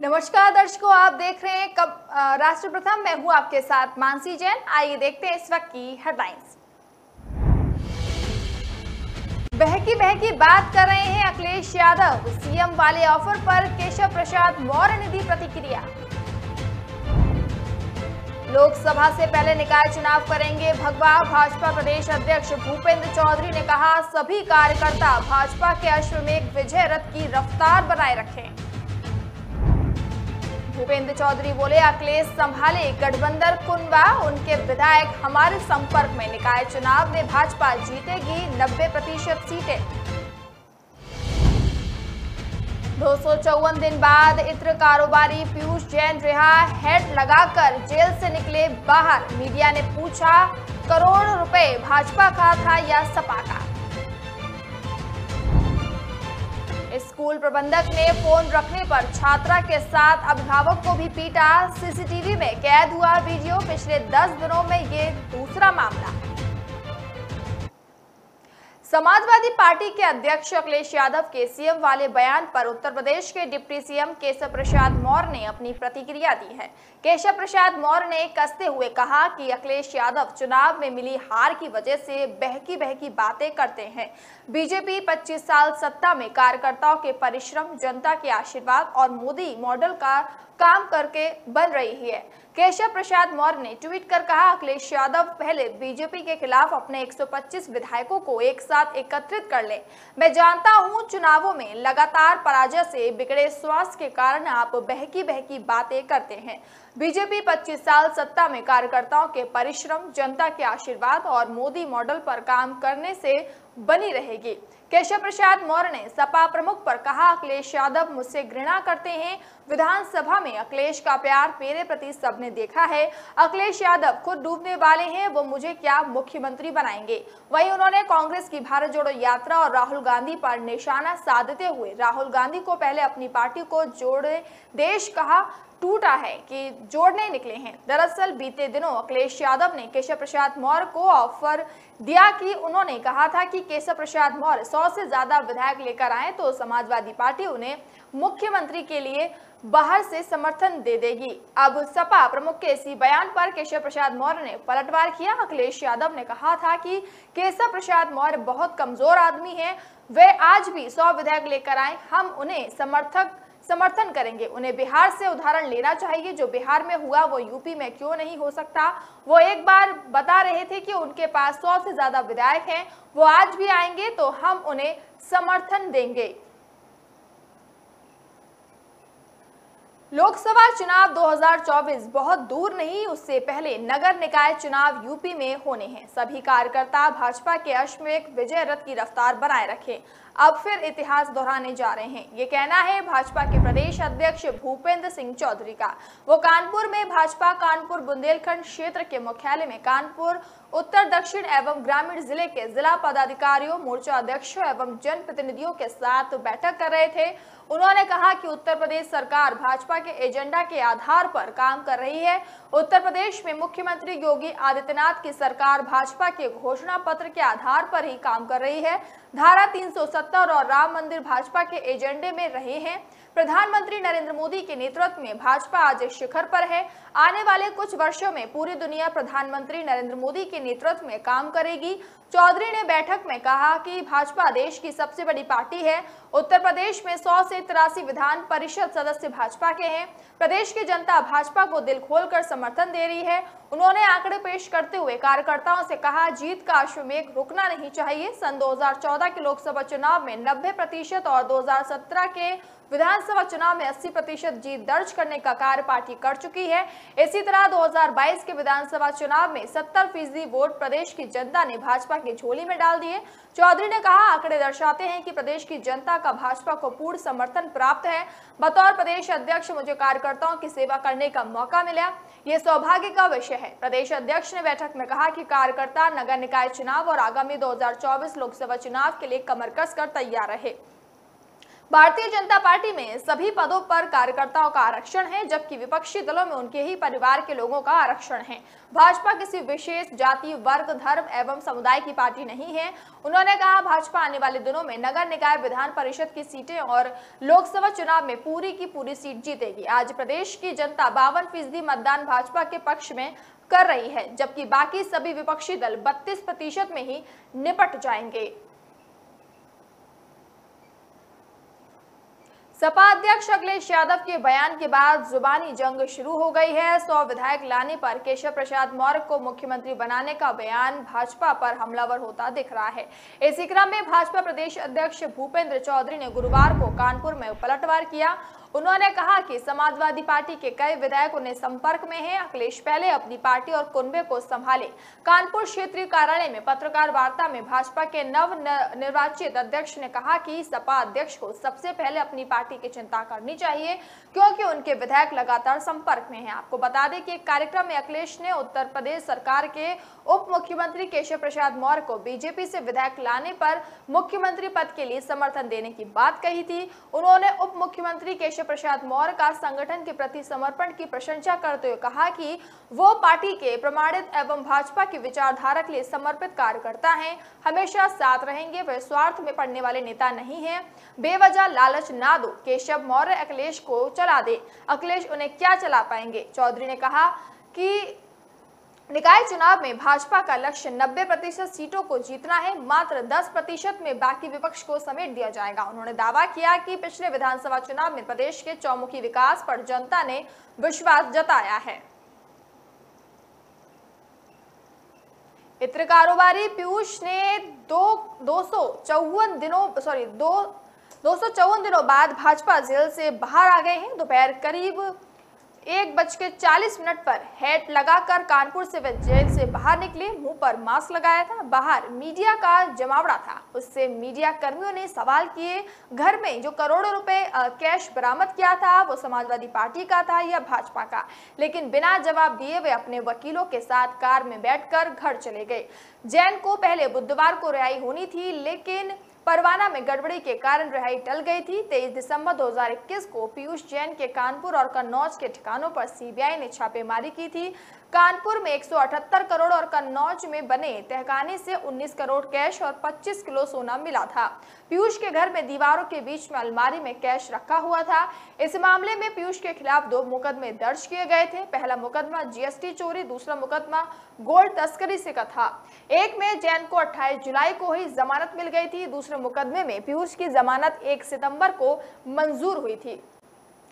नमस्कार दर्शकों, आप देख रहे हैं राष्ट्र प्रथम। मैं हूं आपके साथ मानसी जैन। आइए देखते हैं इस वक्त की हेडलाइंस। बहकी बहकी बात कर रहे हैं अखिलेश यादव, सीएम वाले ऑफर पर केशव प्रसाद मौर्य ने दी प्रतिक्रिया। लोकसभा से पहले निकाय चुनाव करेंगे भगवा, भाजपा प्रदेश अध्यक्ष भूपेंद्र चौधरी ने कहा सभी कार्यकर्ता भाजपा के अश्वमेघ विजय रथ की रफ्तार बनाए रखें। भूपेंद्र चौधरी बोले अखिलेश संभाले गठबंधन कुनबा, उनके विधायक हमारे संपर्क में। निकाय चुनाव में भाजपा जीतेगी 90% सीटें। 254 दिन बाद इत्र कारोबारी पीयूष जैन रिहा, हेड लगाकर जेल से निकले बाहर। मीडिया ने पूछा करोड़ रुपए भाजपा का था या सपा का। स्कूल प्रबंधक ने फोन रखने पर छात्रा के साथ अभिभावक को भी पीटा। सीसीटीवी में कैद हुआ वीडियो। पिछले 10 दिनों में ये दूसरा मामला। समाजवादी पार्टी के अध्यक्ष अखिलेश यादव के सीएम वाले बयान पर उत्तर प्रदेश के डिप्टी सीएम केशव प्रसाद मौर्य ने अपनी प्रतिक्रिया दी है। केशव प्रसाद मौर्य ने कसते हुए कहा कि अखिलेश यादव चुनाव में मिली हार की वजह से बहकी बहकी बातें करते हैं। बीजेपी 25 साल सत्ता में कार्यकर्ताओं के परिश्रम, जनता के आशीर्वाद और मोदी मॉडल का काम करके बन रही है। केशव प्रसाद मौर्य ने ट्वीट कर कहा अखिलेश यादव पहले बीजेपी के खिलाफ अपने 125 विधायकों को एक साथ एकत्रित कर ले। मैं जानता हूं चुनावों में लगातार पराजय से बिगड़े स्वास्थ्य के कारण आप बहकी बहकी बातें करते हैं। बीजेपी 25 साल सत्ता में कार्यकर्ताओं के परिश्रम, जनता के आशीर्वाद और मोदी मॉडल पर काम करने से बनी रहेगी। केशव प्रसाद मौर्य ने सपा प्रमुख पर कहा अखिलेश यादव मुझसे घृणा करते हैं। विधानसभा में अखिलेश का प्यार मेरे प्रति सबने देखा है। अखिलेश यादव खुद डूबने वाले हैं, वो मुझे क्या मुख्यमंत्री बनाएंगे। वहीं उन्होंने कांग्रेस की भारत जोड़ो यात्रा और राहुल गांधी पर निशाना साधते हुए राहुल गांधी को पहले अपनी पार्टी को जोड़े देश कहा, टूटा है कि जोड़ने निकले हैं। दरअसल बीते दिनों अखिलेश यादव ने केशव प्रसाद मौर्य को ऑफर दिया कि उन्होंने कहा था कि केशव प्रसाद मौर्य 100 से ज्यादा विधायक लेकर आए तो समाजवादी पार्टी उन्हें मुख्यमंत्री के लिए बाहर से समर्थन दे देगी। अब सपा प्रमुख के इसी बयान पर केशव प्रसाद मौर्य ने पलटवार किया। अखिलेश यादव ने कहा था कि केशव प्रसाद मौर्य बहुत कमजोर आदमी हैं, वे आज भी 100 विधायक लेकर आए, हम उन्हें समर्थन करेंगे। उन्हें बिहार से उदाहरण लेना चाहिए, जो बिहार में हुआ वो यूपी में क्यों नहीं हो सकता। वो एक बार बता रहे थे कि उनके पास 100 से ज्यादा विधायक हैं, वो आज भी आएंगे तो हम उन्हें समर्थन देंगे। लोकसभा चुनाव 2024 बहुत दूर नहीं, उससे पहले नगर निकाय चुनाव यूपी में होने हैं। सभी कार्यकर्ता भाजपा के अश्वमेघ विजय रथ की रफ्तार बनाए रखें। अब फिर इतिहास दोहराने जा रहे हैं, ये कहना है भाजपा के प्रदेश अध्यक्ष भूपेंद्र सिंह चौधरी का। वो कानपुर में भाजपा कानपुर बुंदेलखंड क्षेत्र के मुख्यालय में कानपुर उत्तर, दक्षिण एवं ग्रामीण जिले के जिला पदाधिकारियों, मोर्चा अध्यक्षों एवं जनप्रतिनिधियों के साथ बैठक कर रहे थे। उन्होंने कहा कि उत्तर प्रदेश सरकार भाजपा के एजेंडा के आधार पर काम कर रही है। उत्तर प्रदेश में मुख्यमंत्री योगी आदित्यनाथ की सरकार भाजपा के घोषणा पत्र के आधार पर ही काम कर रही है। धारा 370 और राम मंदिर भाजपा के एजेंडे में रहे हैं। प्रधानमंत्री नरेंद्र मोदी के नेतृत्व में भाजपा आज शिखर पर है। आने वाले कुछ वर्षों में पूरी दुनिया प्रधानमंत्री नरेंद्र मोदी के नेतृत्व में काम करेगी। चौधरी ने बैठक में कहा कि भाजपा देश की सबसे बड़ी पार्टी है। उत्तर प्रदेश में 100 से 83 विधान परिषद सदस्य भाजपा के हैं। प्रदेश की जनता भाजपा को दिल खोलकर समर्थन दे रही है। उन्होंने आंकड़े पेश करते हुए कार्यकर्ताओं से कहा जीत का अश्वमेघ रुकना नहीं चाहिए। सन 2014 के लोकसभा चुनाव में 90% और 2017 के विधानसभा चुनाव में 80% जीत दर्ज करने का कार्य पार्टी कर चुकी है। इसी तरह 2022 के विधानसभा चुनाव में 70% वोट प्रदेश की जनता ने भाजपा की झोली में डाल दिए। चौधरी ने कहा आंकड़े दर्शाते हैं कि प्रदेश की जनता का भाजपा को पूर्ण समर्थन प्राप्त है। बतौर प्रदेश अध्यक्ष मुझे कार्यकर्ताओं की सेवा करने का मौका मिला, ये सौभाग्य का विषय है। प्रदेश अध्यक्ष ने बैठक में कहा कि कार्यकर्ता नगर निकाय चुनाव और आगामी 2024 लोकसभा चुनाव के लिए कमर कस कर तैयार रहे। भारतीय जनता पार्टी में सभी पदों पर कार्यकर्ताओं का आरक्षण है, जबकि विपक्षी दलों में उनके ही परिवार के लोगों का आरक्षण है। भाजपा किसी विशेष जाति, वर्ग, धर्म एवं समुदाय की पार्टी नहीं है। उन्होंने कहा, भाजपा आने वाले दिनों में नगर निकाय, विधान परिषद की सीटें और लोकसभा चुनाव में पूरी की पूरी सीट जीतेगी। आज प्रदेश की जनता 52% मतदान भाजपा के पक्ष में कर रही है, जबकि बाकी सभी विपक्षी दल 32% में ही निपट जाएंगे। सपा अध्यक्ष अखिलेश यादव के बयान के बाद जुबानी जंग शुरू हो गई है। 100 विधायक लाने पर केशव प्रसाद मौर्य को मुख्यमंत्री बनाने का बयान भाजपा पर हमलावर होता दिख रहा है। इसी क्रम में भाजपा प्रदेश अध्यक्ष भूपेंद्र चौधरी ने गुरुवार को कानपुर में पलटवार किया। उन्होंने कहा कि समाजवादी पार्टी के कई विधायक उन्हें संपर्क में हैं। अखिलेश पहले अपनी पार्टी और कुनबे को संभाले। कानपुर क्षेत्रीय कार्यालय में पत्रकार वार्ता में भाजपा के नव निर्वाचित अध्यक्ष ने कहा कि सपा अध्यक्ष को सबसे पहले अपनी पार्टी की चिंता करनी चाहिए, क्योंकि उनके विधायक लगातार संपर्क में हैं। आपको बता दें कि एक कार्यक्रम में अखिलेश ने उत्तर प्रदेश सरकार के उप मुख्यमंत्री केशव प्रसाद मौर्य को बीजेपी से विधायक लाने पर मुख्यमंत्री पद के लिए समर्थन देने की बात कही थी। उन्होंने उप मुख्यमंत्री केशव प्रसाद मौर्य का संगठन के प्रति समर्पण की प्रशंसा करते हुए कहा कि वो पार्टी के प्रमाणित एवं भाजपा की विचारधारा के लिए समर्पित कार्यकर्ता हैं, हमेशा साथ रहेंगे। वे स्वार्थ में पड़ने वाले नेता नहीं हैं। बेवजह लालच ना दो, केशव मौर्य अखिलेश को चला दे। अखिलेश उन्हें क्या चला पाएंगे? चौधरी ने कहा कि निकाय चुनाव में भाजपा का लक्ष्य 90% सीटों को जीतना है, मात्र 10% में बाकी विपक्ष को समेट दिया जाएगा। उन्होंने दावा किया कि पिछले विधानसभा चुनाव में प्रदेश के चौमुखी विकास पर जनता ने विश्वास जताया है। इत्र कारोबारी पीयूष ने 254 दिनों बाद भाजपा जेल से बाहर आ गए हैं। दोपहर करीब 1:40 पर हैट लगाकर कानपुर से वे जेल से बाहर निकले। मुंह पर मास्क लगाया था। बाहर मीडिया का जमावड़ा था। उससे मीडिया कर्मियों ने सवाल किए, घर में जो करोड़ों रुपए कैश बरामद किया था वो समाजवादी पार्टी का था या भाजपा का? लेकिन बिना जवाब दिए वे अपने वकीलों के साथ कार में बैठकर घर चले गए। जैन को पहले बुधवार को रिहाई होनी थी, लेकिन परवाना में गड़बड़ी के कारण रिहाई टल गई थी। 23 दिसंबर 2021 को पीयूष जैन के कानपुर और कन्नौज के ठिकानों पर सीबीआई ने छापेमारी की थी। कानपुर में 178 करोड़ और कन्नौज में बने तहखाने से 19 करोड़ कैश और 25 किलो सोना मिला था। पीयूष के घर में दीवारों के बीच में अलमारी में कैश रखा हुआ था। इस मामले में पीयूष के खिलाफ 2 मुकदमे दर्ज किए गए थे। पहला मुकदमा जीएसटी चोरी, दूसरा मुकदमा गोल्ड तस्करी से का था। एक में जैन को 28 जुलाई को ही जमानत मिल गई थी। दूसरे मुकदमे में पीयूष की जमानत 1 सितंबर को मंजूर हुई थी।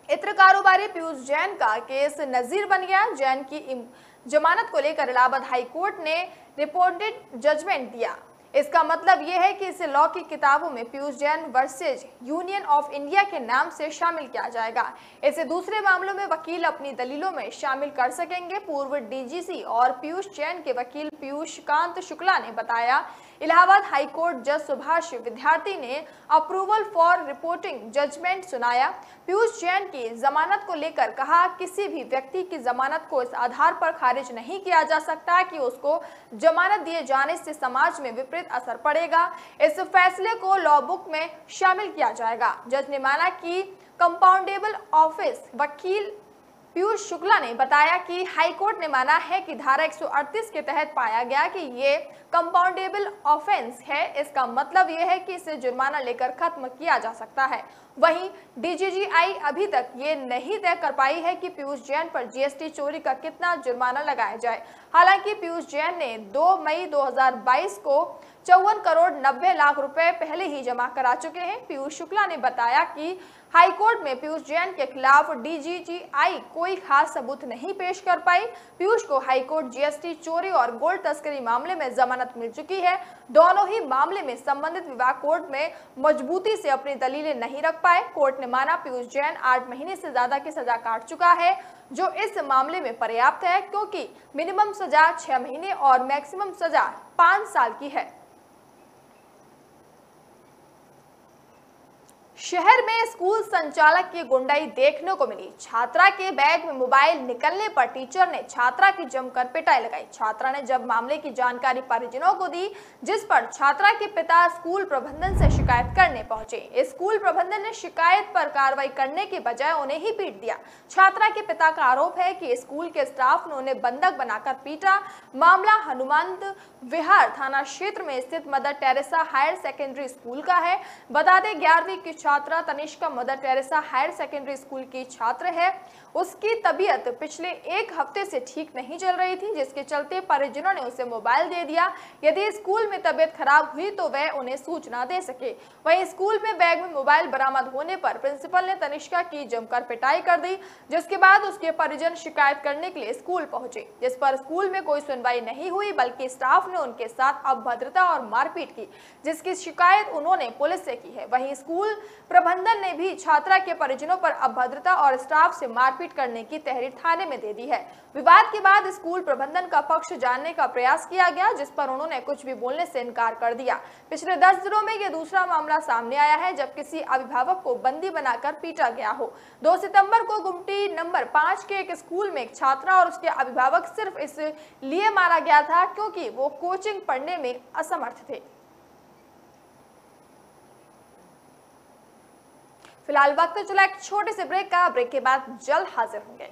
इत्र कारोबारी पीयूष जैन का केस नजीर बन गया। जैन की जमानत को लेकर इलाहाबाद हाई कोर्ट ने रिपोर्टेड जजमेंट दिया। इसका मतलब यह है कि इसे लॉ की किताबों में Piyush Jain versus union of India के नाम से शामिल किया जाएगा। इसे दूसरे मामलों में वकील अपनी दलीलों में शामिल कर सकेंगे। पूर्व डीजीसी और पीयूष जैन के वकील पीयूष कांत शुक्ला ने बताया, इलाहाबाद हाई कोर्ट जज सुभाष विद्यार्थी ने अप्रूवल फॉर रिपोर्टिंग जजमेंट सुनाया। पीयूष जैन की जमानत को लेकर कहा, किसी भी व्यक्ति की जमानत को इस आधार पर खारिज नहीं किया जा सकता कि उसको जमानत दिए जाने से समाज में विपरीत असर पड़ेगा। इस फैसले को लॉ बुक में शामिल किया जाएगा। जज ने माना कि कंपाउंडेबल ऑफेंस। वकील पीयूष शुक्ला ने बताया कि हाईकोर्ट ने माना है कि धारा 138 के तहत पाया गया कि ये कंपाउंडेबल ऑफेंस है। इसका मतलब यह है कि इसे जुर्माना लेकर खत्म किया जा सकता है। वहीं डीजीजीआई अभी तक ये नहीं तय कर पाई है कि पीयूष जैन पर जीएसटी चोरी का कितना जुर्माना लगाया जाए। हालांकि पीयूष जैन ने 2 मई 2022 को 54 करोड़ 90 लाख रुपए पहले ही जमा करा चुके हैं। पीयूष शुक्ला ने बताया कि हाईकोर्ट में पीयूष जैन के खिलाफ डीजीजीआई कोई खास सबूत नहीं पेश कर पाई। पीयूष को हाईकोर्ट जीएसटी चोरी और गोल्ड तस्करी मामले में जमानत मिल चुकी है। दोनों ही मामले में संबंधित विभाग कोर्ट में मजबूती से अपनी दलीलें नहीं रख पाए। कोर्ट ने माना पीयूष जैन 8 महीने से ज्यादा की सजा काट चुका है, जो इस मामले में पर्याप्त है, क्योंकि मिनिमम सजा 6 महीने और मैक्सिमम सजा 5 साल की है। शहर में स्कूल संचालक की गुंडाई देखने को मिली। छात्रा के बैग में मोबाइल निकलने पर टीचर ने छात्रा की जमकर पिटाई लगाई। छात्रा ने जब मामले की जानकारी परिजनों को दी, जिस पर छात्रा के पिता स्कूल प्रबंधन से शिकायत करने पहुंचे। स्कूल प्रबंधन ने शिकायत पर कार्रवाई करने के बजाय उन्हें ही पीट दिया। छात्रा के पिता का आरोप है कि स्कूल के स्टाफ ने उन्हें बंधक बनाकर पीटा। मामला हनुमंत विहार थाना क्षेत्र में स्थित Mother Teresa higher secondary school का है। बता दें 11वीं की छात्रा Tanishka Mother Teresa higher secondary school की छात्र है। उसकी तबीयत पिछले एक हफ्ते से ठीक नहीं चल रही थी, जिसके चलते परिजनों ने उसे मोबाइल दे दिया। यदि स्कूल में तबीयत खराब हुई तो वह उन्हें सूचना दे सके। वहीं स्कूल में बैग में मोबाइल बरामद होने पर प्रिंसिपल ने तनिष्का की जमकर पिटाई कर दी, जिसके बाद उसके परिजन शिकायत करने के लिए स्कूल पहुंचे, जिस पर स्कूल में कोई सुनवाई नहीं हुई, बल्कि स्टाफ ने उनके साथ अभद्रता और मारपीट की, जिसकी शिकायत उन्होंने पुलिस से की है। वहीं स्कूल प्रबंधन ने भी छात्रा के परिजनों पर अभद्रता और स्टाफ से मारपीट करने की तहरीर थाने में दे दी है। विवाद के बाद स्कूल प्रबंधन का पक्ष जानने का प्रयास किया गया, जिस पर उन्होंने कुछ भी बोलने से इनकार कर दिया। पिछले 10 दिनों में यह दूसरा मामला सामने आया है जब किसी अभिभावक को बंदी बनाकर पीटा गया हो। 2 सितंबर को गुमटी नंबर 5 के एक स्कूल में एक छात्रा और उसके अभिभावक सिर्फ इस लिए मारा गया था क्योंकि वो कोचिंग पढ़ने में असमर्थ थे। फिलहाल वक्त चला एक छोटे से ब्रेक का। ब्रेक के बाद जल्द हाजिर होंगे।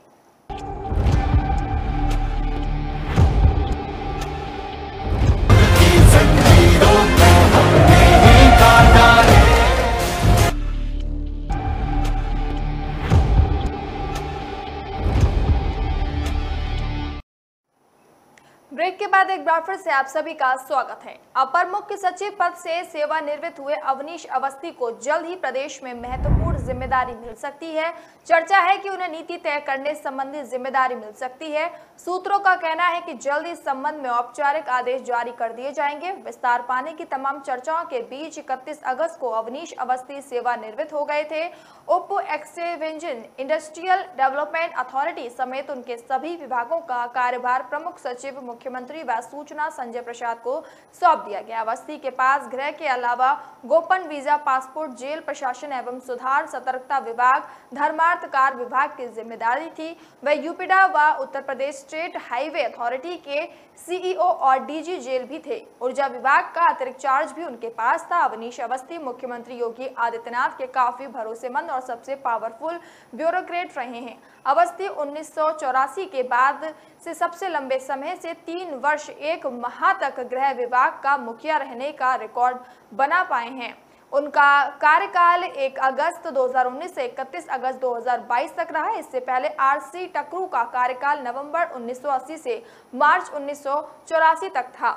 ब्रेक के बाद एक बार फिर से आप सभी का स्वागत है। अपर मुख्य सचिव पद से सेवानिवृत्त हुए अवनीश अवस्थी को जल्द ही प्रदेश में महत्वपूर्ण जिम्मेदारी मिल सकती है। चर्चा है कि उन्हें नीति तय करने संबंधी जिम्मेदारी मिल सकती है। सूत्रों का कहना है कि जल्द इस संबंध में औपचारिक आदेश जारी कर दिए जाएंगे। विस्तार पाने की तमाम चर्चाओं के बीच 31 अगस्त को अवनीश अवस्थी सेवानिवृत्त हो गए थे। उप एक्सचेंज इंडस्ट्रियल डेवलपमेंट अथॉरिटी समेत उनके सभी विभागों का कार्यभार प्रमुख सचिव मुख्यमंत्री व सूचना संजय प्रसाद को सौंप दिया गया। अवस्थी के पास गृह के अलावा गोपन वीजा, पासपोर्ट, जेल प्रशासन एवं सुधार, सतर्कता विभाग, धर्मार्थ कार्य विभाग की जिम्मेदारी थी। वह यूपीडा व Uttar Pradesh state highway authority के सीईओ और डीजी जेल भी थे। ऊर्जा विभाग का अतिरिक्त चार्ज भी उनके पास था। अवनीश अवस्थी मुख्यमंत्री योगी आदित्यनाथ के काफी भरोसेमंद और सबसे पावरफुल ब्यूरोक्रेट रहे हैं। अवस्थी 1984 के बाद से सबसे लंबे समय से 3 वर्ष 1 माह तक गृह विभाग का मुखिया रहने का रिकॉर्ड बना पाए हैं। उनका कार्यकाल 1 अगस्त 2019 से 31 अगस्त 2022 तक रहा। इससे पहले आरसी टकरू का कार्यकाल नवंबर 1980 से मार्च 1984 तक था।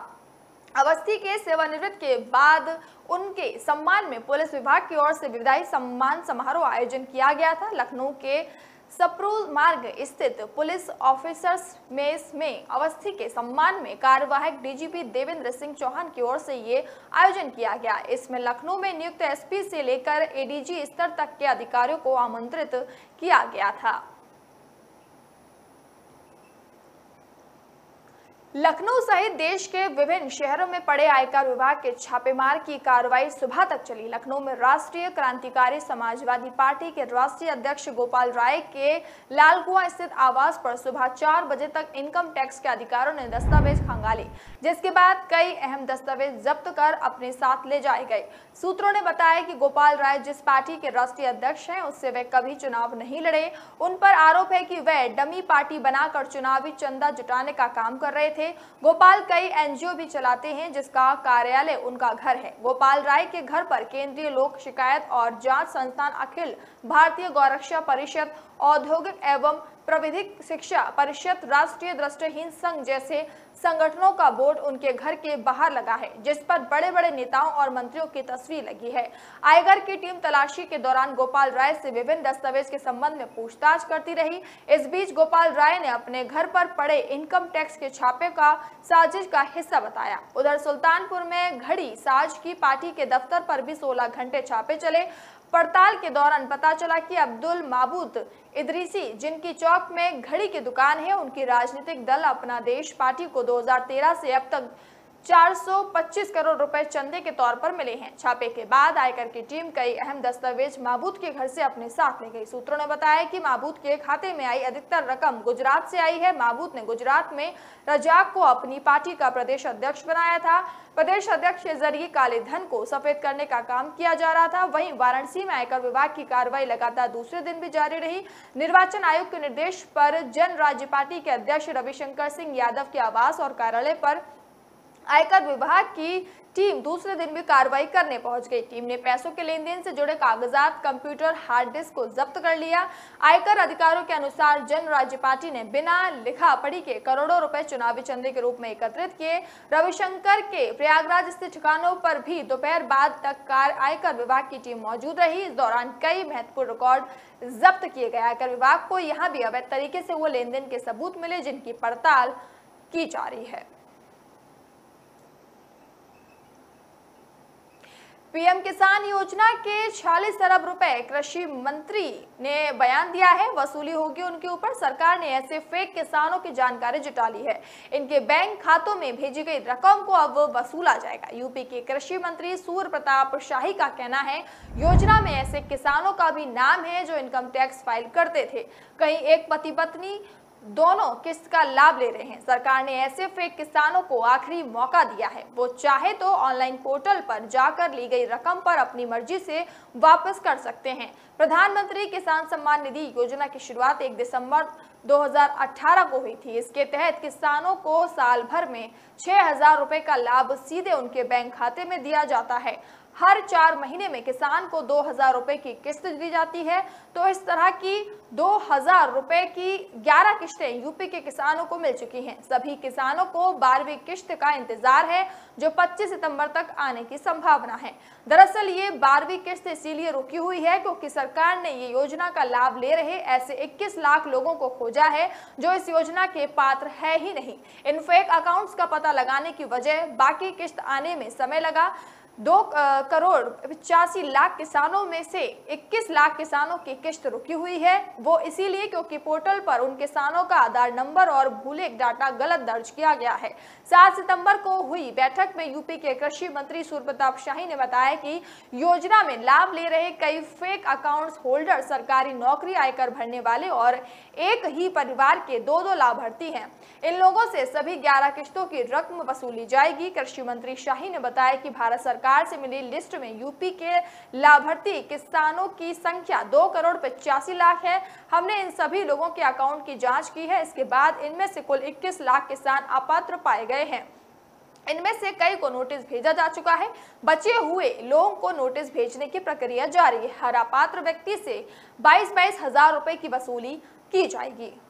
अवस्थी के सेवानिवृत्त के बाद उनके सम्मान में पुलिस विभाग की ओर से विदाई सम्मान समारोह आयोजन किया गया था। लखनऊ के सप्रू मार्ग स्थित पुलिस ऑफिसर्स मेस में अवस्थी के सम्मान में कार्यवाहक डीजीपी देवेंद्र सिंह चौहान की ओर से ये आयोजन किया गया। इसमें लखनऊ में नियुक्त एसपी से लेकर एडीजी स्तर तक के अधिकारियों को आमंत्रित किया गया था। लखनऊ सहित देश के विभिन्न शहरों में पड़े आयकर विभाग के छापेमार की कार्रवाई सुबह तक चली। लखनऊ में राष्ट्रीय क्रांतिकारी समाजवादी पार्टी के राष्ट्रीय अध्यक्ष गोपाल राय के लालकुआं स्थित आवास पर सुबह 4 बजे तक इनकम टैक्स के अधिकारियों ने दस्तावेज खंगाले, जिसके बाद कई अहम दस्तावेज जब्त कर अपने साथ ले जाए गए। सूत्रों ने बताया कि गोपाल राय जिस पार्टी के राष्ट्रीय अध्यक्ष हैं, उससे वे कभी चुनाव नहीं लड़े। उन पर आरोप है कि वे डमी पार्टी बनाकर चुनावी चंदा जुटाने का काम कर रहे थे। गोपाल कई एनजीओ भी चलाते हैं, जिसका कार्यालय उनका घर है। गोपाल राय के घर पर केंद्रीय लोक शिकायत और जांच संस्थान, अखिल भारतीय गौरक्षा परिषद, औद्योगिक एवं प्रविधिक शिक्षा परिषद, राष्ट्रीय दृष्टिहीन संघ जैसे संगठनों का बोर्ड उनके घर के बाहर लगा है, जिस पर बड़े बड़े नेताओं और मंत्रियों की तस्वीर लगी है। आयकर की टीम तलाशी के दौरान गोपाल राय से विभिन्न दस्तावेज के संबंध में पूछताछ करती रही। इस बीच गोपाल राय ने अपने घर पर पड़े इनकम टैक्स के छापे का साजिश का हिस्सा बताया। उधर सुल्तानपुर में घड़ी साज की पार्टी के दफ्तर पर भी 16 घंटे छापे चले। पड़ताल के दौरान पता चला कि अब्दुल माबूद इदरीसी, जिनकी चौक में घड़ी की दुकान है, उनकी राजनीतिक दल अपना देश पार्टी को 2013 से अब तक 425 करोड़ रुपए चंदे के तौर पर मिले हैं। छापे के बाद आयकर की टीम कई अहम दस्तावेज महबूद के घर से अपने साथ ले गई। सूत्रों ने बताया कि महबूद के खाते में आई अधिकतर रकम गुजरात से आई है। महबूद ने गुजरात में रजाक को अपनी पार्टी का प्रदेश अध्यक्ष बनाया था। प्रदेश अध्यक्ष के जरिए काले धन को सफेद करने का काम किया जा रहा था। वहीं वाराणसी में आयकर विभाग की कार्रवाई लगातार दूसरे दिन भी जारी रही। निर्वाचन आयोग के निर्देश पर जन राज्य पार्टी के अध्यक्ष रविशंकर सिंह यादव के आवास और कार्यालय पर आयकर विभाग की टीम दूसरे दिन भी कार्रवाई करने पहुंच गई। टीम ने पैसों के लेन देन से जुड़े कागजात, कंप्यूटर, हार्ड डिस्क को जब्त कर लिया। आयकर अधिकारियों के अनुसार जन राज्य पार्टी ने बिना लिखा पढ़ी के करोड़ों रुपए चुनावी चंदे के रूप में एकत्रित किए। रविशंकर के प्रयागराज स्थित ठिकानों पर भी दोपहर बाद तक आयकर विभाग की टीम मौजूद रही। इस दौरान कई महत्वपूर्ण रिकॉर्ड जब्त किए गए। आयकर विभाग को यहाँ भी अवैध तरीके से वो लेन देन के सबूत मिले जिनकी पड़ताल की जा रही है। पीएम किसान योजना के 46 अरब रुपए कृषि मंत्री ने बयान दिया है। वसूली होगी उनके ऊपर। सरकार ने ऐसे फेक किसानों की जानकारी जुटा ली है। इनके बैंक खातों में भेजी गई रकम को अब वसूला जाएगा। यूपी के कृषि मंत्री सूर्य प्रताप शाही का कहना है, योजना में ऐसे किसानों का भी नाम है जो इनकम टैक्स फाइल करते थे। कहीं एक पति पत्नी दोनों किस्त का लाभ ले रहे हैं। सरकार ने ऐसे फेक किसानों को आखिरी मौका दिया है। वो चाहे तो ऑनलाइन पोर्टल पर जाकर ली गई रकम पर अपनी मर्जी से वापस कर सकते हैं। प्रधानमंत्री किसान सम्मान निधि योजना की शुरुआत 1 दिसंबर 2018 को हुई थी। इसके तहत किसानों को साल भर में 6,000 रुपए का लाभ सीधे उनके बैंक खाते में दिया जाता है। हर 4 महीने में किसान को 2,000 रुपए की किस्त दी जाती है। तो इस तरह की 2,000 रुपए की 11 किस्तें यूपी के किसानों को मिल चुकी हैं। सभी किसानों को 12वीं किस्त का इंतजार है जो 25 सितंबर तक आने की संभावना है। दरअसल ये 12वीं किस्त इसीलिए रुकी हुई है क्योंकि सरकार ने ये योजना का लाभ ले रहे ऐसे 21 लाख लोगों को खोजा है जो इस योजना के पात्र है ही नहीं। इन फेक अकाउंट्स का पता लगाने की वजह बाकी किस्त आने में समय लगा। 2,85,00,000 किसानों में से 21 लाख किसानों की किस्त रुकी हुई है। वो इसीलिए क्योंकि पोर्टल पर उन किसानों का आधार नंबर और भूले डाटा गलत दर्ज किया गया है। 7 सितंबर को हुई बैठक में यूपी के कृषि मंत्री सूर्य प्रताप शाही ने बताया कि योजना में लाभ ले रहे कई फेक अकाउंट्स होल्डर सरकारी नौकरी, आयकर भरने वाले और एक ही परिवार के 2 लाभार्थी हैं। इन लोगों से सभी 11 किस्तों की रकम वसूली जाएगी। कृषि मंत्री शाही ने बताया कि भारत सरकार से मिली लिस्ट में यूपी के लाभार्थी किसानों की संख्या 2,85,00,000 है। हमने इन सभी लोगों के अकाउंट की जांच की है। इसके बाद इनमें से कुल 21 लाख किसान अपात्र पाए गए हैं। इनमें से कई को नोटिस भेजा जा चुका है। बचे हुए लोगों को नोटिस भेजने की प्रक्रिया जारी है। हर अपात्र व्यक्ति से 22-22 हजार रुपए की वसूली की जाएगी।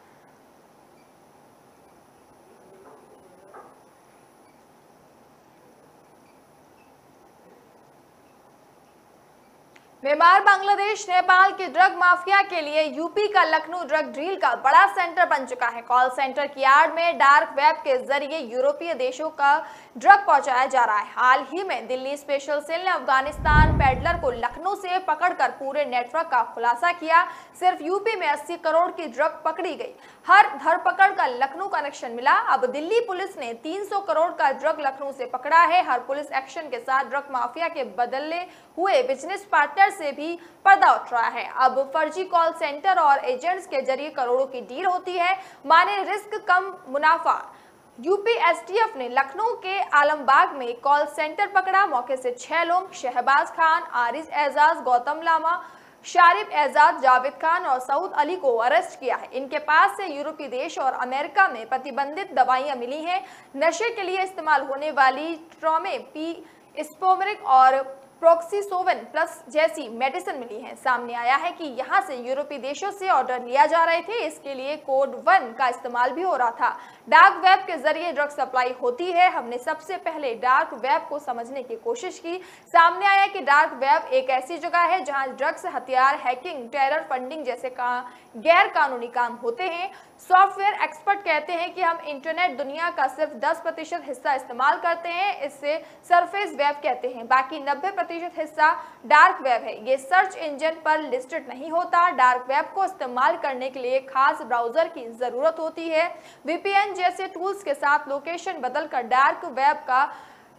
म्यांमार, बांग्लादेश, नेपाल के ड्रग माफिया के लिए यूपी का लखनऊ ड्रग डील का बड़ा सेंटर बन चुका है। कॉल सेंटर की आड़ में डार्क वेब के जरिए यूरोपीय देशों का ड्रग पहुंचाया जा रहा है। हाल ही में दिल्ली स्पेशल सेल ने अफगानिस्तान पैडलर को लखनऊ से पकड़कर पूरे नेटवर्क का खुलासा किया। सिर्फ यूपी में 80 करोड़ की ड्रग पकड़ी गई। हर धरपकड़ का लखनऊ कनेक्शन मिला। अब दिल्ली पुलिस ने 300 करोड़ का ड्रग लखनऊ से पकड़ा है। हर पुलिस एक्शन के साथ ड्रग माफिया के बदले हुए बिजनेस पार्टनर से भी पर्दा उठ रहा है। अब फर्जी कॉल सेंटर और एजेंट्स के जरिए करोड़ों की डील होती है। माने रिस्क कम मुनाफा। यूपी एसटीएफ ने लखनऊ के आलमबाग में कॉल सेंटर पकड़ा। मौके से 6 लोग शहबाज खान, आरिज एजाज, गौतम लामा, शारिफ एजाज, जावेद खान और सऊद अली को अरेस्ट किया है। इनके पास से यूरोपीय देश और अमेरिका में प्रतिबंधित दवाइयां मिली हैं। नशे के लिए इस्तेमाल होने वाली ट्रोमेपी, स्पोमरिक और प्रोक्सीसोवन प्लस जैसी मेडिसिन मिली है। सामने आया है कि यहां से यूरोपीय देशों से ऑर्डर लिया जा रहे थे। इसके लिए कोड 1 का इस्तेमाल भी हो रहा था। डार्क वेब के जरिए ड्रग सप्लाई होती है। हमने सबसे पहले डार्क वेब को समझने की कोशिश की। सामने आया कि डार्क वेब एक ऐसी जगह है जहां ड्रग्स, हथियार, हैकिंग, टेरर फंडिंग जैसे गैर कानूनी काम होते हैं। सॉफ्टवेयर एक्सपर्ट कहते हैं कि हम इंटरनेट दुनिया का सिर्फ 10% हिस्सा इस्तेमाल करते हैं, इससे सरफेस वेब कहते हैं। बाकी 90% हिस्सा डार्क वेब है। ये सर्च इंजन पर लिस्टेड नहीं होता। डार्क वेब को इस्तेमाल करने के लिए खास ब्राउजर की जरूरत होती है। वीपीएन जैसे टूल्स के साथ लोकेशन बदलकर डार्क वेब का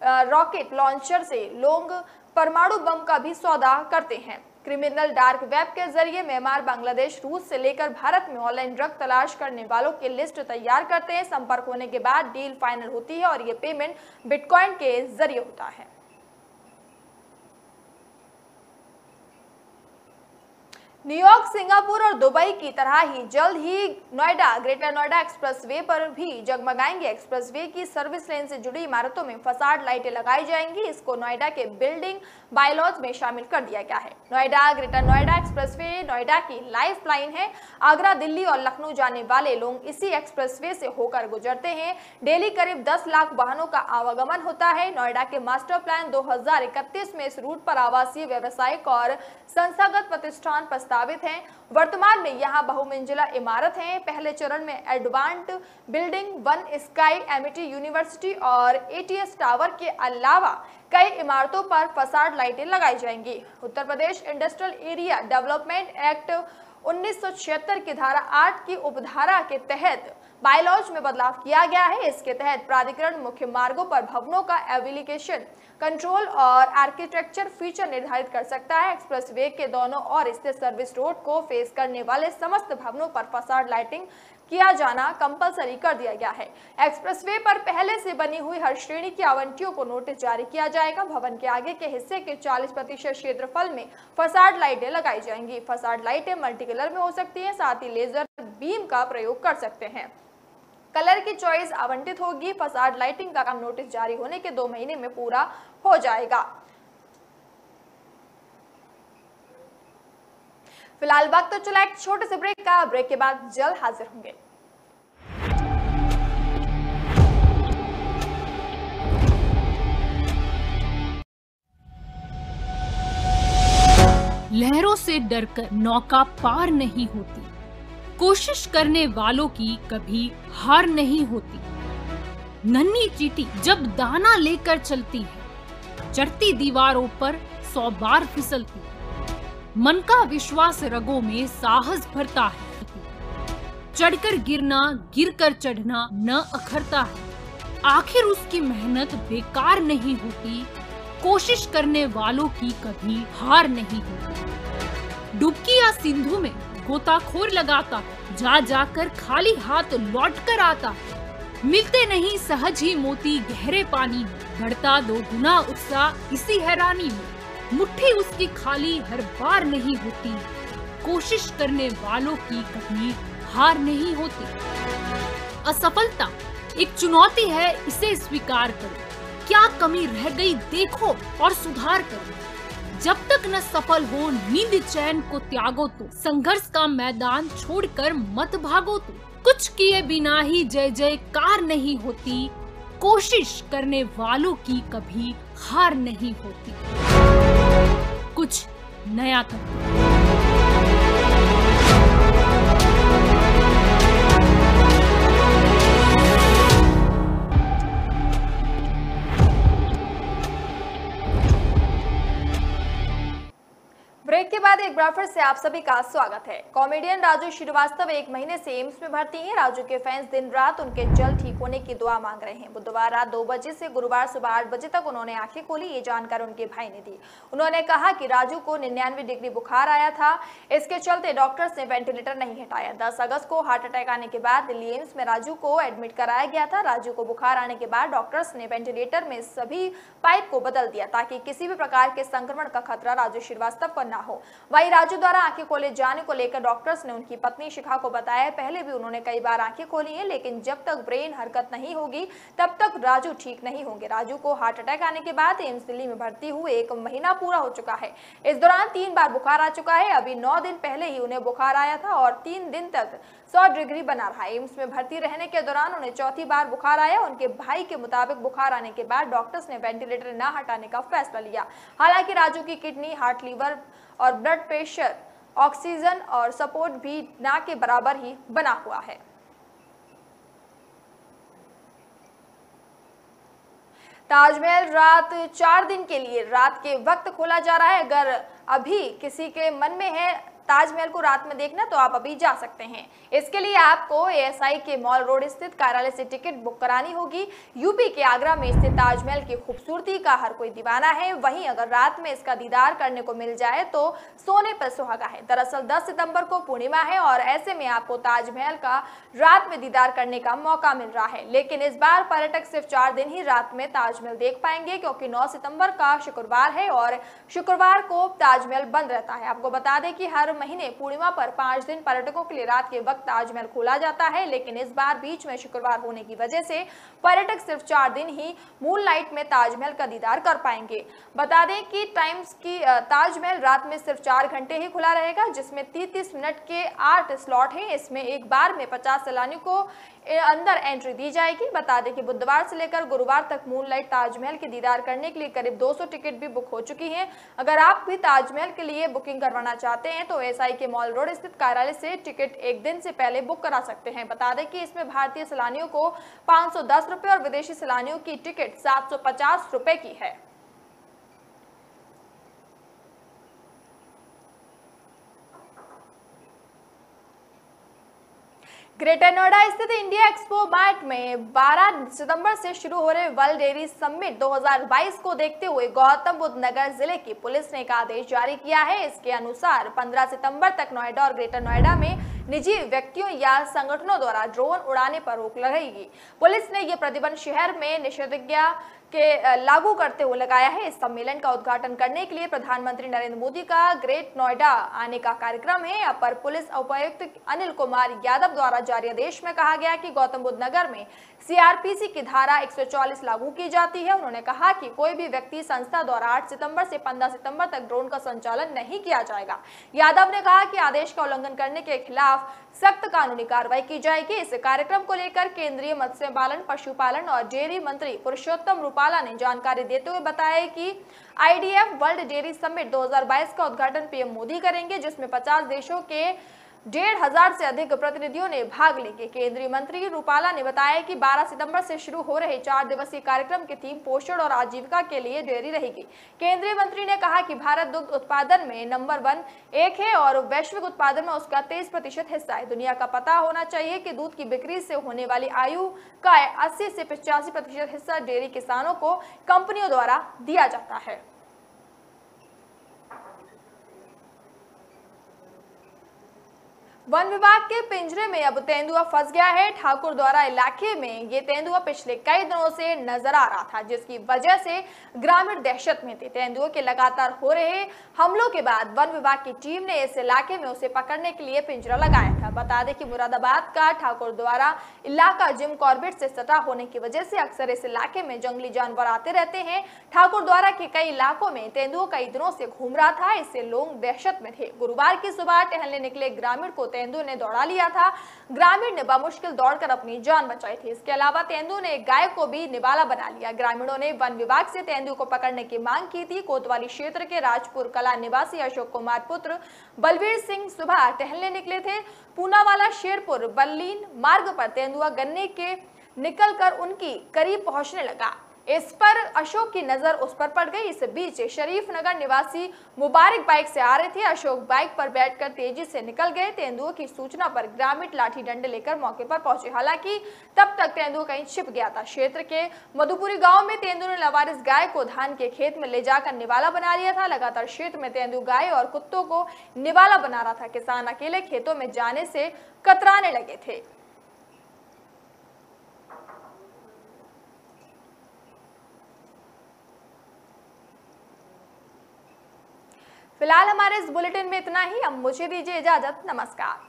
रॉकेट लॉन्चर से लोग परमाणु बम का भी सौदा करते हैं। क्रिमिनल डार्क वेब के जरिए म्यांमार, बांग्लादेश, रूस से लेकर भारत में ऑनलाइन ड्रग तलाश करने वालों की लिस्ट तैयार करते हैं। संपर्क होने के बाद डील फाइनल होती है और ये पेमेंट बिटकॉइन के जरिए होता है। न्यूयॉर्क, सिंगापुर और दुबई की तरह ही जल्द ही नोएडा, ग्रेटर नोएडा एक्सप्रेसवे पर भी जगमगाएंगे। एक्सप्रेसवे की सर्विस लेन से जुड़ी इमारतों में फसाड लाइटें लगाई जाएंगी। इसको नोएडा के बिल्डिंग बायलॉज में शामिल कर दिया गया है। नोएडा, ग्रेटर नोएडा एक्सप्रेसवे नोएडा की लाइफ लाइन है। आगरा, दिल्ली और लखनऊ जाने वाले लोग इसी एक्सप्रेसवे से होकर गुजरते हैं। डेली करीब 10 लाख वाहनों का आवागमन होता है। नोएडा के मास्टर प्लान 2031 में इस रूट पर आवासीय, व्यावसायिक और संस्थागत प्रतिष्ठान प्रस्तावित हैं। वर्तमान में यहाँ बहुमंजिला इमारत है। पहले चरण में advanced building, one sky, Amity university और एटीएस टावर के अलावा कई इमारतों पर फसाड लाइटें लगाई जाएंगी। Uttar Pradesh industrial area development act 1976 की धारा 8 की उपधारा के तहत बायलॉज में बदलाव किया गया है। इसके तहत प्राधिकरण मुख्य मार्गों पर भवनों का एलिवेशन कंट्रोल और आर्किटेक्चर फीचर निर्धारित कर सकता है। एक्सप्रेसवे के दोनों ओर स्थित सर्विस रोड को फेस करने वाले समस्त भवनों पर फसाड लाइटिंग किया जाना कंपलसरी कर दिया गया है। एक्सप्रेसवे पर पहले से बनी हुई हर श्रेणी की आवंटियों को नोटिस जारी किया जाएगा। भवन के आगे के हिस्से के 40% क्षेत्रफल में फसाड लाइटें लगाई जाएंगी। फसाड लाइटें मल्टी कलर में हो सकती हैं, साथ ही लेजर बीम का प्रयोग कर सकते हैं। कलर की चॉइस आवंटित होगी। फसाड लाइटिंग का काम नोटिस जारी होने के 2 महीने में पूरा हो जाएगा। फिलहाल वक्त तो चला एक छोटे से ब्रेक का। ब्रेक के बाद जल्द हाजिर होंगे। लहरों से डरकर नौका पार नहीं होती। कोशिश करने वालों की कभी हार नहीं होती। नन्ही चींटी जब दाना लेकर चलती है, चढ़ती दीवारों पर 100 बार फिसलती है। मन का विश्वास रगों में साहस भरता है। चढ़कर गिरना, गिरकर चढ़ना न अखरता है। आखिर उसकी मेहनत बेकार नहीं होती। कोशिश करने वालों की कभी हार नहीं होती। डुबकी या सिंधु में गोताखोर लगाता, जा जाकर खाली हाथ लौट कर आता। मिलते नहीं सहज ही मोती गहरे पानी में, बढ़ता 2 गुना उत्साह इसी हैरानी में। मुट्ठी उसकी खाली हर बार नहीं होती। कोशिश करने वालों की कभी हार नहीं होती। असफलता एक चुनौती है, इसे स्वीकार करो। क्या कमी रह गई देखो और सुधार करो। जब तक न सफल हो नींद चैन को त्यागो तो, संघर्ष का मैदान छोड़कर मत भागो तो। कुछ किए बिना ही जय जयकार नहीं होती। कोशिश करने वालों की कभी हार नहीं होती। कुछ नया करो। ब्रेक के बाद एक बार फिर से आप सभी का स्वागत है। कॉमेडियन राजू श्रीवास्तव 1 महीने से एम्स में भर्ती हैं। राजू के फैंस दिन रात उनके जल्द ठीक होने की दुआ मांग रहे हैं। बुधवार रात 2 बजे से गुरुवार सुबह 8 बजे तक उन्होंने आंखें खोली। ये जानकारी उनके भाई ने दी। उन्होंने कहा कि राजू को 99 डिग्री बुखार आया था। इसके चलते डॉक्टर्स ने वेंटिलेटर नहीं हटाया। 10 अगस्त को हार्ट अटैक आने के बाद दिल्ली एम्स में राजू को एडमिट कराया गया था। राजू को बुखार आने के बाद डॉक्टर्स ने वेंटिलेटर में सभी पाइप को बदल दिया ताकि किसी भी प्रकार के संक्रमण का खतरा राजू श्रीवास्तव को न हो। वहीं राजू द्वारा आंखें खोले जाने को लेकर डॉक्टर्स ने उनकी पत्नी शिखा को बताया, पहले भी उन्होंने कई बार आंखें खोली हैं, लेकिन जब तक ब्रेन हरकत नहीं होगी तब तक राजू ठीक नहीं होंगे। राजू को हार्ट अटैक आने के बाद एम्स दिल्ली में भर्ती हुए 1 महीना पूरा हो चुका है। इस दौरान 3 बार बुखार आ चुका है। अभी 9 दिन पहले ही उन्हें बुखार आया था और 3 दिन तक 100 डिग्री बना रहा। एम्स में भर्ती रहने के दौरान उन्हें 4थी बार बुखार आया। उनके भाई के मुताबिक बुखार आने के बाद डॉक्टर्स ने वेंटिलेटर न हटाने का फैसला लिया। हालांकि राजू की किडनी, हार्ट, लीवर और ब्लड प्रेशर, ऑक्सीजन और सपोर्ट भी ना के बराबर ही बना हुआ है। ताजमहल रात 4 दिन के लिए रात के वक्त खोला जा रहा है। अगर अभी किसी के मन में है ताजमहल को रात में देखना तो आप अभी जा सकते हैं। इसके लिए आपको ASI के मॉल रोड स्थित कार्यालय से टिकट बुक करानी होगी। यूपी के आगरा में स्थित ताजमहल की खूबसूरती का हर कोई दीवाना है। वहीं अगर रात में इसका दीदार करने को मिल जाए तो सोने पर सुहागा है। दरअसल 10 सितंबर को पूर्णिमा है और ऐसे में आपको ताजमहल का रात में दीदार करने का मौका मिल रहा है। लेकिन इस बार पर्यटक सिर्फ 4 दिन ही रात में ताजमहल देख पाएंगे, क्योंकि 9 सितंबर का शुक्रवार है और शुक्रवार को ताजमहल बंद रहता है। आपको बता दें कि हर महीने पूर्णिमा पर 5 दिन पर्यटकों के लिए रात के वक्त ताजमहल खोला जाता है, लेकिन इस बार बीच में शुक्रवार होने की वजह से पर्यटक सिर्फ 4 दिन ही मूनलाइट में ताजमहल का दीदार कर पाएंगे। बता दें कि टाइम्स की ताजमहल रात में सिर्फ 4 घंटे ही खुला रहेगा, जिसमें 30 मिनट के 8 स्लॉट हैं। इसमें एक बार में 50 सैलानियों को अंदर एंट्री दी जाएगी। बता दें कि बुधवार से लेकर गुरुवार तक मूनलाइट ताजमहल के दीदार करने के लिए करीब 200 टिकट भी बुक हो चुकी हैं। अगर आप भी ताजमहल के लिए बुकिंग करवाना चाहते हैं तो ASI के मॉल रोड स्थित कार्यालय से टिकट एक दिन से पहले बुक करा सकते हैं। बता दें कि इसमें भारतीय सैलानियों को 510 रुपए और विदेशी सैलानियों की टिकट 750 रुपए की है। ग्रेटर नोएडा स्थित इंडिया एक्सपो मार्ट में 12 सितंबर से शुरू हो रहे वर्ल्ड डेयरी समिट 2022 को देखते हुए गौतम बुद्ध नगर जिले की पुलिस ने एक आदेश जारी किया है। इसके अनुसार 15 सितंबर तक नोएडा और ग्रेटर नोएडा में निजी व्यक्तियों या संगठनों द्वारा ड्रोन उड़ाने पर रोक रहेगी। पुलिस ने यह प्रतिबंध शहर में निषेधाज्ञा के लागू करते हुए लगाया है। इस सम्मेलन का उद्घाटन करने के लिए प्रधानमंत्री नरेंद्र मोदी का ग्रेट नोएडा आने का कार्यक्रम है। अपर पुलिस उपायुक्त अनिल कुमार यादव द्वारा जारी आदेश में कहा गया कि गौतम बुद्ध नगर में CRPC की धारा 144 लागू की जाती है। उन्होंने कहा कि कोई भी व्यक्ति संस्था द्वारा 8 सितंबर से 15 सितंबर तक ड्रोन का संचालन नहीं किया जाएगा। यादव ने कहा कि आदेश का उल्लंघन करने के खिलाफ सख्त कानूनी कार्रवाई की जाएगी। इस कार्यक्रम को लेकर केंद्रीय मत्स्य पालन, पशुपालन और डेयरी मंत्री पुरुषोत्तम रूपाला ने जानकारी देते हुए बताया कि IDF वर्ल्ड डेयरी समिट 2022 का उद्घाटन PM मोदी करेंगे, जिसमें 50 देशों के 1,500 से अधिक प्रतिनिधियों ने भाग लेंगे। केंद्रीय मंत्री रूपाला ने बताया कि 12 सितंबर से शुरू हो रहे 4 दिवसीय कार्यक्रम की थीम पोषण और आजीविका के लिए डेयरी रहेगी। केंद्रीय मंत्री ने कहा कि भारत दुग्ध उत्पादन में नंबर 1 है और वैश्विक उत्पादन में उसका 23% हिस्सा है। दुनिया का पता होना चाहिए कि दूध की बिक्री से होने वाली आयु का 80 से 85% हिस्सा डेयरी किसानों को कंपनियों द्वारा दिया जाता है। वन विभाग के पिंजरे में अब तेंदुआ फंस गया है। ठाकुरद्वारा इलाके में ये तेंदुआ पिछले कई दिनों से नजर आ रहा था, जिसकी वजह से ग्रामीण दहशत में थे। तेंदुआ के लगातार हो रहे हमलों के बाद वन विभाग की टीम ने इस इलाके में उसे पकड़ने के लिए पिंजरा लगाया था। बता दें कि मुरादाबाद का ठाकुरद्वारा इलाका जिम कॉर्बेट से सटा होने की वजह से अक्सर इस इलाके में जंगली जानवर आते रहते हैं। ठाकुरद्वारा के कई इलाकों में तेंदुआ कई दिनों से घूम रहा था, इससे लोग दहशत में थे। गुरुवार की सुबह टहलने निकले ग्रामीण को तेंदुआ ने दौड़ा लिया था। ग्रामीण ने बामुश्किल दौड़कर अपनी जान बचाई थी। इसके अलावा तेंदुआ ने एक गाय को भी निवाला बना लिया। ग्रामीणों ने वन विभाग से तेंदुआ को पकड़ने की मांग की थी। कोतवाली क्षेत्र के राजपुर कला निवासी अशोक कुमार पुत्र बलवीर सिंह सुबह टहलने निकले थे। पूनावाला शेरपुर बल्लीन मार्ग पर तेंदुआ गन्ने के निकलकर उनकी करीब पहुंचने लगा। इस पर अशोक की नजर उस पर पड़ गई। इस बीच शरीफ नगर निवासी मुबारक बाइक से आ रहे थे। अशोक बाइक पर बैठकर तेजी से निकल गए। तेंदुआ की सूचना पर ग्रामीण लाठी डंडे लेकर मौके पर पहुंचे। हालांकि तब तक तेंदुआ कहीं छिप गया था। क्षेत्र के मधुपुरी गांव में तेंदुआ ने लवारिस गाय को धान के खेत में ले जाकर निवाला बना लिया था। लगातार क्षेत्र में तेंदुआ गाय और कुत्तों को निवाला बना रहा था। किसान अकेले खेतों में जाने से कतराने लगे थे। फिलहाल हमारे इस बुलेटिन में इतना ही। अब मुझे दीजिए इजाजत। नमस्कार।